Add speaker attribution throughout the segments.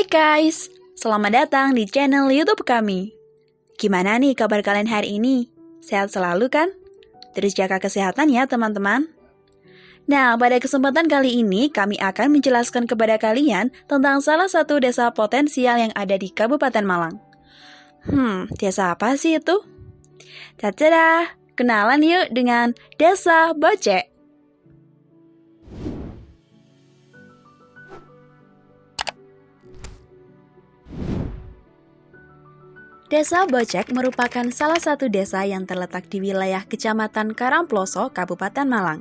Speaker 1: Guys, selamat datang di channel YouTube kami. Gimana nih kabar kalian hari ini? Sehat selalu kan? Terus jaga kesehatan ya teman-teman. Nah, pada kesempatan kali ini kami akan menjelaskan kepada kalian tentang salah satu desa potensial yang ada di Kabupaten Malang. Desa apa sih itu? Caca, kenalan yuk dengan Desa Bocek. Desa Bocek merupakan salah satu desa yang terletak di wilayah Kecamatan Karangploso, Kabupaten Malang.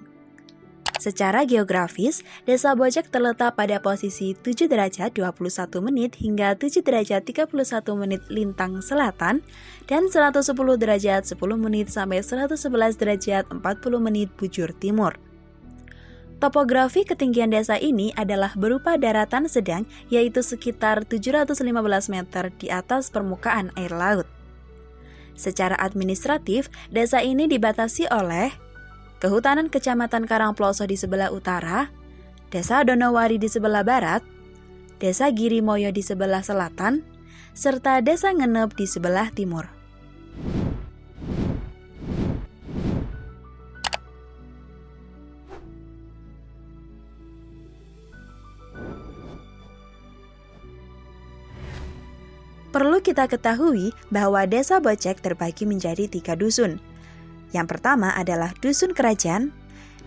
Speaker 1: Secara geografis, Desa Bocek terletak pada posisi 7 derajat 21 menit hingga 7 derajat 31 menit lintang selatan dan 110 derajat 10 menit sampai 111 derajat 40 menit bujur timur. Topografi ketinggian desa ini adalah berupa daratan sedang, yaitu sekitar 715 meter di atas permukaan air laut. Secara administratif, desa ini dibatasi oleh Kehutanan Kecamatan Karangploso di sebelah utara, Desa Donowari di sebelah barat, Desa Girimoyo di sebelah selatan, serta Desa Ngenep di sebelah timur. Perlu kita ketahui bahwa Desa Bocek terbagi menjadi 3 dusun. Yang pertama adalah Dusun Kerajaan,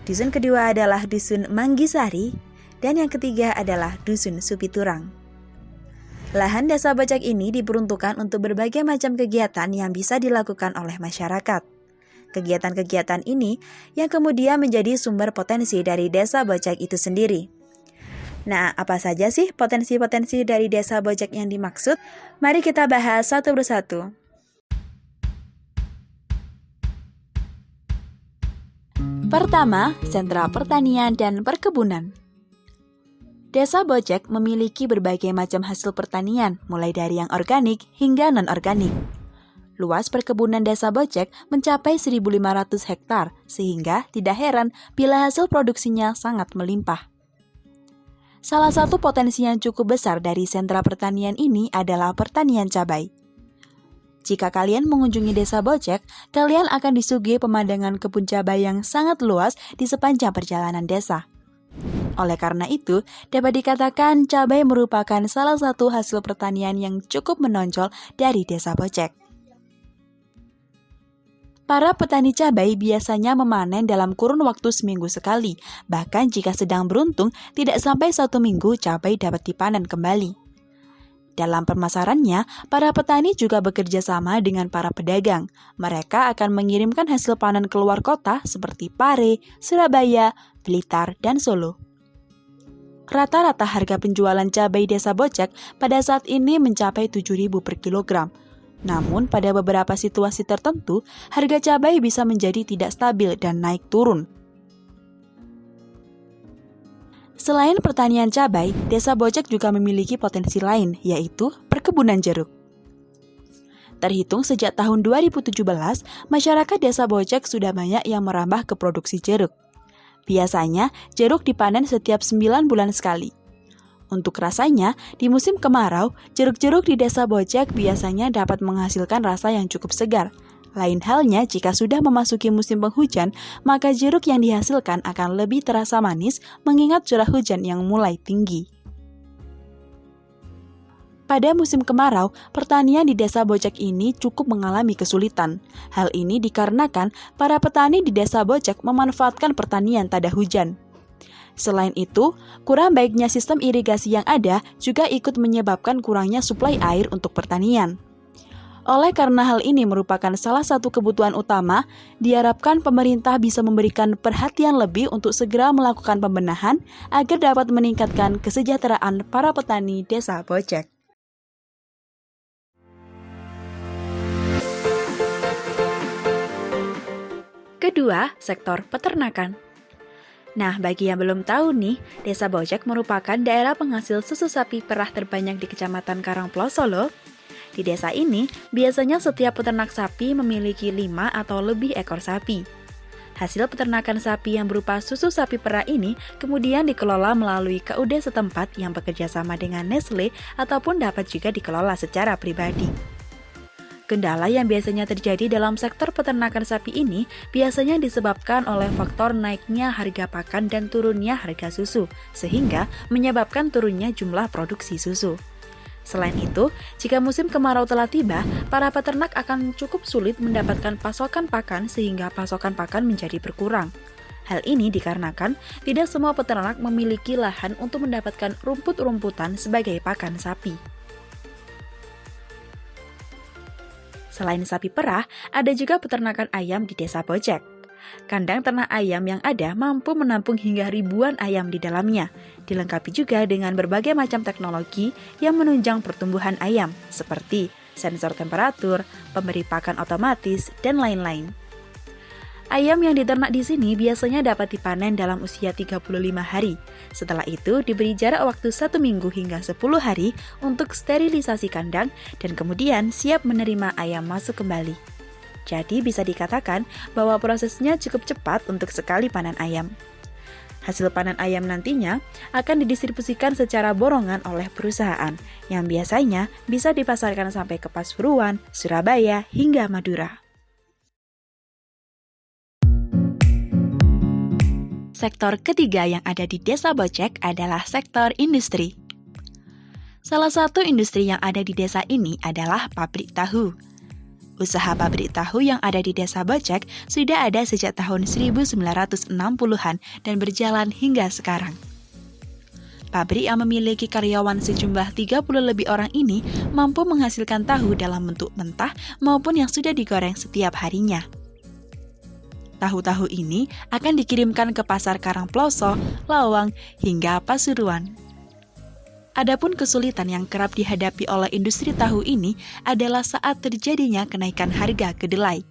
Speaker 1: dusun kedua adalah Dusun Manggisari, dan yang ketiga adalah Dusun Supiturang. Lahan Desa Bocek ini diperuntukkan untuk berbagai macam kegiatan yang bisa dilakukan oleh masyarakat. Kegiatan-kegiatan ini yang kemudian menjadi sumber potensi dari Desa Bocek itu sendiri. Nah, apa saja sih potensi-potensi dari Desa Bocek yang dimaksud? Mari kita bahas satu persatu. Pertama, sentra pertanian dan perkebunan. Desa Bocek memiliki berbagai macam hasil pertanian, mulai dari yang organik hingga non-organik. Luas perkebunan Desa Bocek mencapai 1.500 hektar, sehingga tidak heran bila hasil produksinya sangat melimpah. Salah satu potensi yang cukup besar dari sentra pertanian ini adalah pertanian cabai. Jika kalian mengunjungi Desa Bocek, kalian akan disuguhi pemandangan kebun cabai yang sangat luas di sepanjang perjalanan desa. Oleh karena itu, dapat dikatakan cabai merupakan salah satu hasil pertanian yang cukup menonjol dari Desa Bocek. Para petani cabai biasanya memanen dalam kurun waktu seminggu sekali, bahkan jika sedang beruntung, tidak sampai 1 minggu cabai dapat dipanen kembali. Dalam pemasarannya, para petani juga bekerja sama dengan para pedagang. Mereka akan mengirimkan hasil panen keluar kota seperti Pare, Surabaya, Blitar, dan Solo. Rata-rata harga penjualan cabai Desa Bocek pada saat ini mencapai 7.000 per kilogram. Namun, pada beberapa situasi tertentu, harga cabai bisa menjadi tidak stabil dan naik turun. Selain pertanian cabai, Desa Bocek juga memiliki potensi lain, yaitu perkebunan jeruk. Terhitung sejak tahun 2017, masyarakat Desa Bocek sudah banyak yang merambah ke produksi jeruk. Biasanya, jeruk dipanen setiap 9 bulan sekali. Untuk rasanya, di musim kemarau, jeruk-jeruk di Desa Bocek biasanya dapat menghasilkan rasa yang cukup segar. Lain halnya jika sudah memasuki musim penghujan, maka jeruk yang dihasilkan akan lebih terasa manis mengingat curah hujan yang mulai tinggi. Pada musim kemarau, pertanian di Desa Bocek ini cukup mengalami kesulitan. Hal ini dikarenakan para petani di Desa Bocek memanfaatkan pertanian tada hujan. Selain itu, kurang baiknya sistem irigasi yang ada juga ikut menyebabkan kurangnya suplai air untuk pertanian. Oleh karena hal ini merupakan salah satu kebutuhan utama, diharapkan pemerintah bisa memberikan perhatian lebih untuk segera melakukan pembenahan agar dapat meningkatkan kesejahteraan para petani Desa Bocek. Kedua, sektor peternakan. Nah, bagi yang belum tahu nih, Desa Bocek merupakan daerah penghasil susu sapi perah terbanyak di Kecamatan Karangploso loh. Di desa ini, biasanya setiap peternak sapi memiliki 5 atau lebih ekor sapi. Hasil peternakan sapi yang berupa susu sapi perah ini kemudian dikelola melalui KUD setempat yang bekerja sama dengan Nestle ataupun dapat juga dikelola secara pribadi. Kendala yang biasanya terjadi dalam sektor peternakan sapi ini biasanya disebabkan oleh faktor naiknya harga pakan dan turunnya harga susu, sehingga menyebabkan turunnya jumlah produksi susu. Selain itu, jika musim kemarau telah tiba, para peternak akan cukup sulit mendapatkan pasokan pakan sehingga pasokan pakan menjadi berkurang. Hal ini dikarenakan tidak semua peternak memiliki lahan untuk mendapatkan rumput-rumputan sebagai pakan sapi. Selain sapi perah, ada juga peternakan ayam di Desa Bojek. Kandang ternak ayam yang ada mampu menampung hingga ribuan ayam di dalamnya, dilengkapi juga dengan berbagai macam teknologi yang menunjang pertumbuhan ayam, seperti sensor temperatur, pemberi pakan otomatis, dan lain-lain. Ayam yang diternak di sini biasanya dapat dipanen dalam usia 35 hari. Setelah itu diberi jarak waktu 1 minggu hingga 10 hari untuk sterilisasi kandang dan kemudian siap menerima ayam masuk kembali. Jadi bisa dikatakan bahwa prosesnya cukup cepat untuk sekali panen ayam. Hasil panen ayam nantinya akan didistribusikan secara borongan oleh perusahaan yang biasanya bisa dipasarkan sampai ke Pasuruan, Surabaya, hingga Madura. Sektor ketiga yang ada di Desa Bojek adalah sektor industri. Salah satu industri yang ada di desa ini adalah pabrik tahu. Usaha pabrik tahu yang ada di Desa Bojek sudah ada sejak tahun 1960-an dan berjalan hingga sekarang. Pabrik yang memiliki karyawan sejumlah 30 lebih orang ini mampu menghasilkan tahu dalam bentuk mentah maupun yang sudah digoreng setiap harinya. Tahu-tahu ini akan dikirimkan ke pasar Karangploso, Lawang, hingga Pasuruan. Adapun kesulitan yang kerap dihadapi oleh industri tahu ini adalah saat terjadinya kenaikan harga kedelai.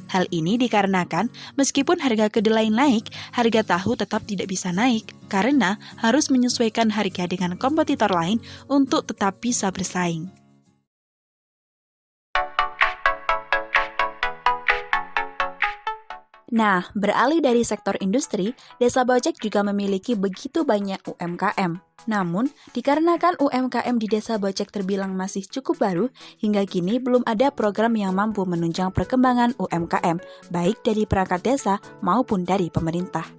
Speaker 1: Hal ini dikarenakan meskipun harga kedelai naik, harga tahu tetap tidak bisa naik karena harus menyesuaikan harga dengan kompetitor lain untuk tetap bisa bersaing. Nah, beralih dari sektor industri, Desa Bojek juga memiliki begitu banyak UMKM. Namun, dikarenakan UMKM di Desa Bojek terbilang masih cukup baru, hingga kini belum ada program yang mampu menunjang perkembangan UMKM, baik dari perangkat desa maupun dari pemerintah.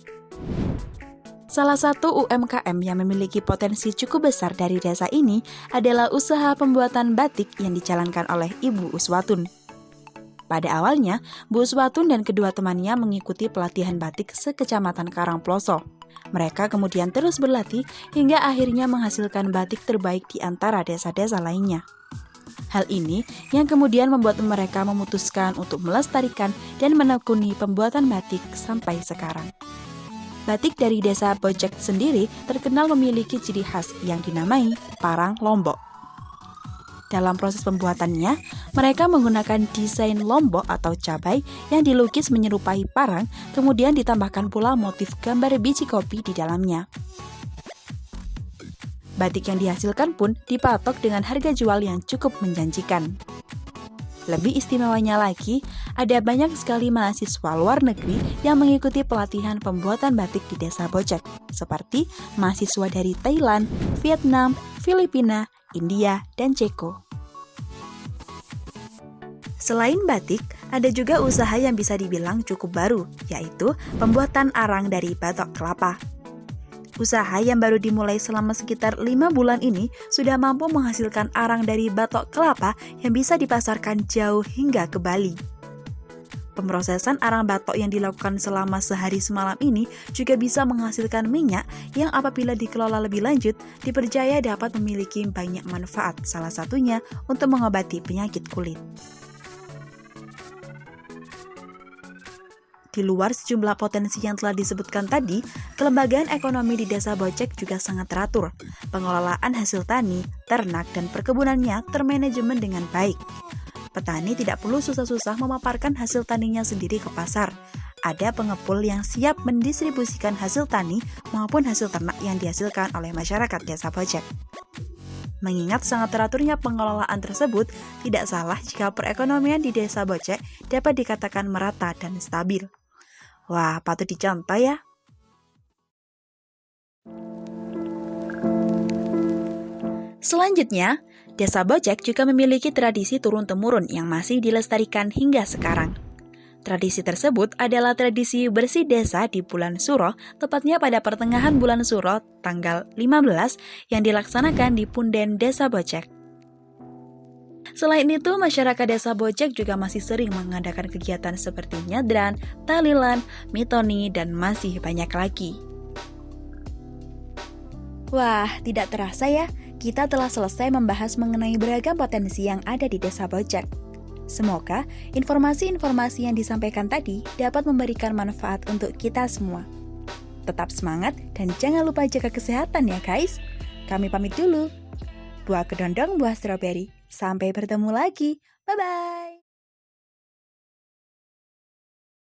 Speaker 1: Salah satu UMKM yang memiliki potensi cukup besar dari desa ini adalah usaha pembuatan batik yang dijalankan oleh Ibu Uswatun. Pada awalnya, Bu Uswatun dan kedua temannya mengikuti pelatihan batik sekecamatan Karangploso. Mereka kemudian terus berlatih hingga akhirnya menghasilkan batik terbaik di antara desa-desa lainnya. Hal ini yang kemudian membuat mereka memutuskan untuk melestarikan dan menekuni pembuatan batik sampai sekarang. Batik dari Desa Bojek sendiri terkenal memiliki ciri khas yang dinamai Parang Lombok. Dalam proses pembuatannya, mereka menggunakan desain lombok atau cabai yang dilukis menyerupai parang, kemudian ditambahkan pula motif gambar biji kopi di dalamnya. Batik yang dihasilkan pun dipatok dengan harga jual yang cukup menjanjikan. Lebih istimewanya lagi, ada banyak sekali mahasiswa luar negeri yang mengikuti pelatihan pembuatan batik di Desa Bojek, seperti mahasiswa dari Thailand, Vietnam, Filipina, India, dan Ceko. Selain batik, ada juga usaha yang bisa dibilang cukup baru, yaitu pembuatan arang dari batok kelapa. Usaha yang baru dimulai selama sekitar 5 bulan ini sudah mampu menghasilkan arang dari batok kelapa yang bisa dipasarkan jauh hingga ke Bali. Pemrosesan arang batok yang dilakukan selama sehari semalam ini juga bisa menghasilkan minyak yang apabila dikelola lebih lanjut dipercaya dapat memiliki banyak manfaat, salah satunya untuk mengobati penyakit kulit. Di luar sejumlah potensi yang telah disebutkan tadi, kelembagaan ekonomi di Desa Bojek juga sangat teratur. Pengelolaan hasil tani, ternak, dan perkebunannya termanajemen dengan baik. Petani tidak perlu susah-susah memaparkan hasil taninya sendiri ke pasar. Ada pengepul yang siap mendistribusikan hasil tani maupun hasil ternak yang dihasilkan oleh masyarakat Desa Bojek. Mengingat sangat teraturnya pengelolaan tersebut, tidak salah jika perekonomian di Desa Bojek dapat dikatakan merata dan stabil. Wah, patut dicontoh ya. Selanjutnya, Desa Bojek juga memiliki tradisi turun-temurun yang masih dilestarikan hingga sekarang. Tradisi tersebut adalah tradisi bersih desa di bulan Suro, tepatnya pada pertengahan bulan Suro, tanggal 15, yang dilaksanakan di Punden Desa Bojek. Selain itu, masyarakat Desa Bojek juga masih sering mengadakan kegiatan seperti nyadran, talilan, mitoni, dan masih banyak lagi. Wah, tidak terasa ya, kita telah selesai membahas mengenai beragam potensi yang ada di Desa Bojek. Semoga informasi-informasi yang disampaikan tadi dapat memberikan manfaat untuk kita semua. Tetap semangat dan jangan lupa jaga kesehatan ya guys. Kami pamit dulu. Buah kedondong, buah stroberi. Sampai bertemu lagi. Bye-bye.